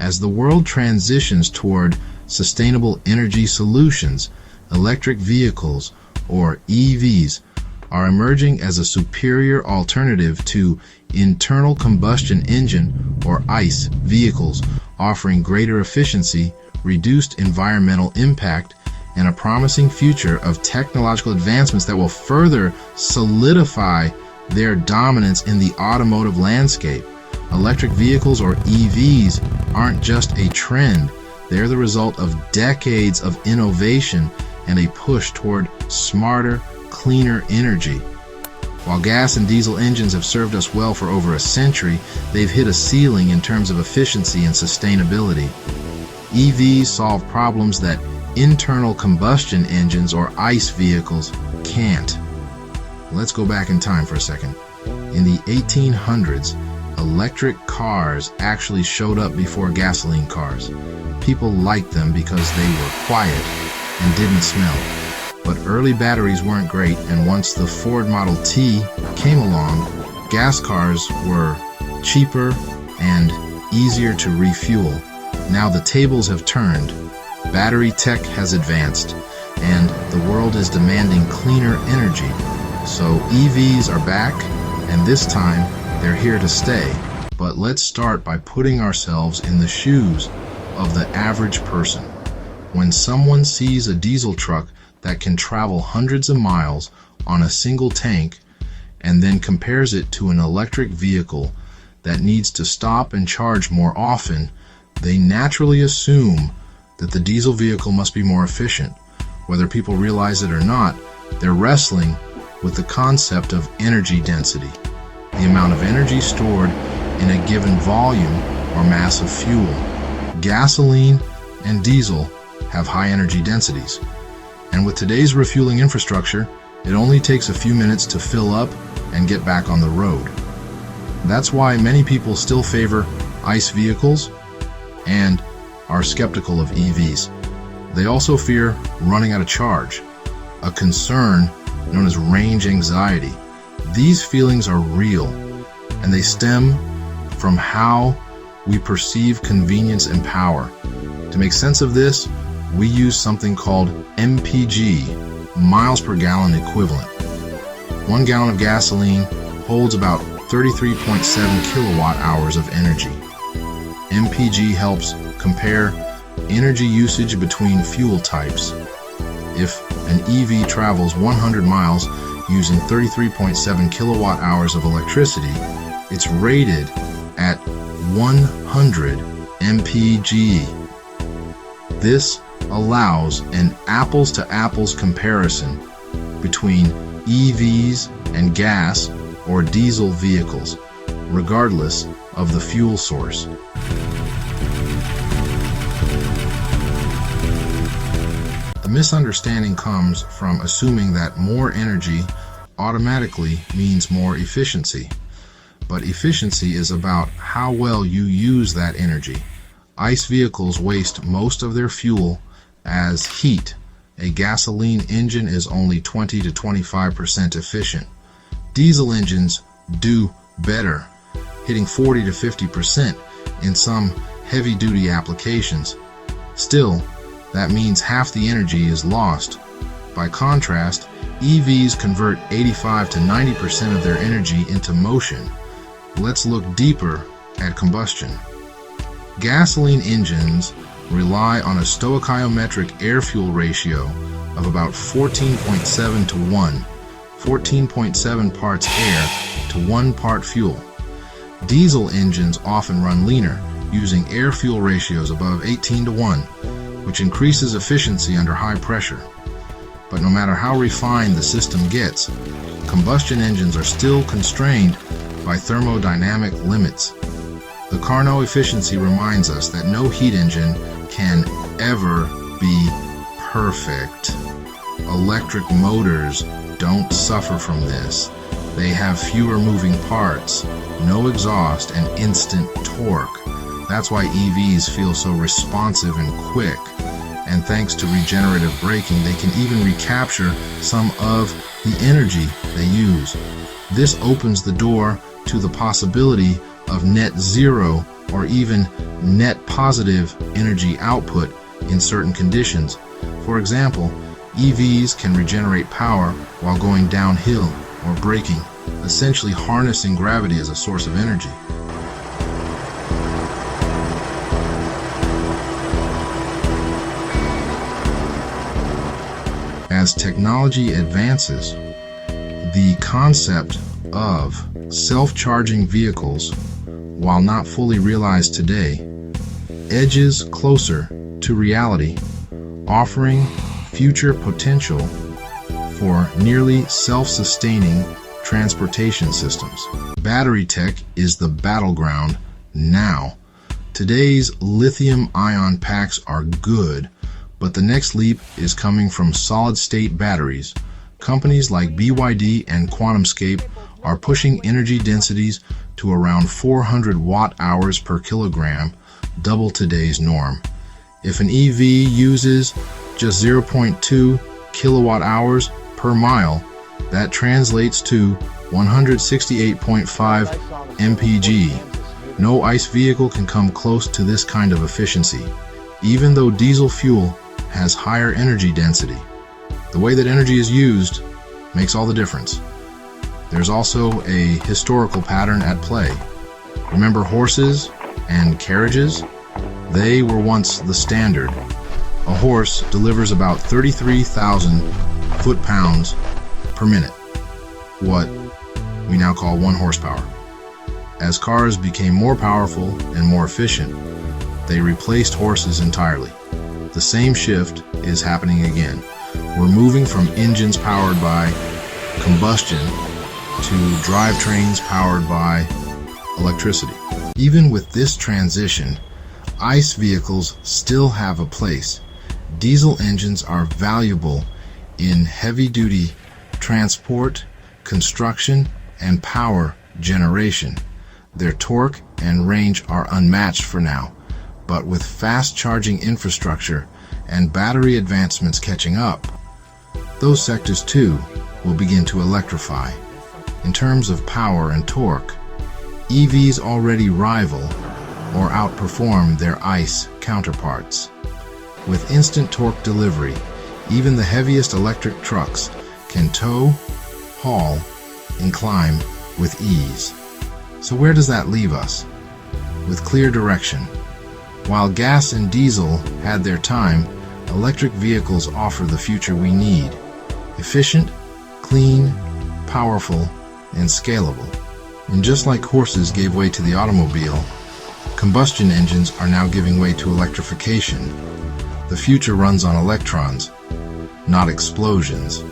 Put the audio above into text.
As the world transitions toward sustainable energy solutions, electric vehicles, or EVs, are emerging as a superior alternative to internal combustion engine or ICE vehicles, offering greater efficiency, reduced environmental impact, and a promising future of technological advancements that will further solidify their dominance in the automotive landscape. Electric vehicles, or EVs, aren't just a trend. They're the result of decades of innovation and a push toward smarter, cleaner energy. While gas and diesel engines have served us well for over a century, they've hit a ceiling in terms of efficiency and sustainability. EVs solve problems that internal combustion engines or ICE vehicles can't. Let's go back in time for a second. In the 1800s, electric cars actually showed up before gasoline cars. People liked them because they were quiet and didn't smell. But early batteries weren't great, and once the Ford Model T came along, gas cars were cheaper and easier to refuel. Now the tables have turned. Battery tech has advanced, and the world is demanding cleaner energy. So EVs are back, and this time they're here to stay. But let's start by putting ourselves in the shoes of the average person. When someone sees a diesel truck that can travel hundreds of miles on a single tank and then compares it to an electric vehicle that needs to stop and charge more often, they naturally assume that the diesel vehicle must be more efficient. Whether people realize it or not, they're wrestling with the concept of energy density, the amount of energy stored in a given volume or mass of fuel. Gasoline and diesel have high energy densities, and with today's refueling infrastructure, it only takes a few minutes to fill up and get back on the road. That's why many people still favor ICE vehicles and are skeptical of EVs. They also fear running out of charge, a concern known as range anxiety. These feelings are real, and they stem from how we perceive convenience and power. To make sense of this, we use something called MPG, miles per gallon equivalent. 1 gallon of gasoline holds about 33.7 kilowatt hours of energy. MPG helps compare energy usage between fuel types. If an EV travels 100 miles using 33.7 kilowatt hours of electricity, it's rated at 100 mpg. This allows an apples-to-apples comparison between EVs and gas or diesel vehicles, regardless of the fuel source. The misunderstanding comes from assuming that more energy automatically means more efficiency. But efficiency is about how well you use that energy. ICE vehicles waste most of their fuel as heat. A gasoline engine is only 20 to 25% efficient. Diesel engines do better, hitting 40 to 50% in some heavy-duty applications. Still, that means half the energy is lost. By contrast, EVs convert 85 to 90% of their energy into motion. Let's look deeper at combustion. Gasoline engines rely on a stoichiometric air-fuel ratio of about 14.7 to 1, 14.7 parts air to 1 part fuel. Diesel engines often run leaner, using air-fuel ratios above 18 to 1, which increases efficiency under high pressure. But no matter how refined the system gets, combustion engines are still constrained by thermodynamic limits. The Carnot efficiency reminds us that no heat engine can ever be perfect. Electric motors don't suffer from this. They have fewer moving parts, no exhaust, and instant torque. That's why EVs feel so responsive and quick. And thanks to regenerative braking, they can even recapture some of the energy they use. This opens the door to the possibility of net zero or even net positive energy output in certain conditions. For example, EVs can regenerate power while going downhill or braking, essentially harnessing gravity as a source of energy. As technology advances, the concept of self-charging vehicles, while not fully realized today, edges closer to reality, offering future potential for nearly self-sustaining transportation systems. Battery tech is the battleground now. Today's lithium-ion packs are good, but the next leap is coming from solid-state batteries. Companies like BYD and QuantumScape are pushing energy densities to around 400 watt-hours per kilogram, double today's norm. If an EV uses just 0.2 kilowatt-hours per mile, that translates to 168.5 mpg. No ICE vehicle can come close to this kind of efficiency, even though diesel fuel has higher energy density. The way that energy is used makes all the difference. There's also a historical pattern at play. Remember horses and carriages? They were once the standard. A horse delivers about 33,000 foot-pounds per minute, what we now call 1 horsepower. As cars became more powerful and more efficient, they replaced horses entirely. The same shift is happening again. We're moving from engines powered by combustion to drivetrains powered by electricity. Even with this transition, ICE vehicles still have a place. Diesel engines are valuable in heavy-duty transport, construction, and power generation. Their torque and range are unmatched for now, but with fast charging infrastructure and battery advancements catching up, those sectors too will begin to electrify. In terms of power and torque, EVs already rival or outperform their ICE counterparts. With instant torque delivery, even the heaviest electric trucks can tow, haul, and climb with ease. So where does that leave us? With clear direction. While gas and diesel had their time, electric vehicles offer the future we need. Efficient, clean, powerful, and scalable. And just like horses gave way to the automobile, combustion engines are now giving way to electrification. The future runs on electrons, not explosions.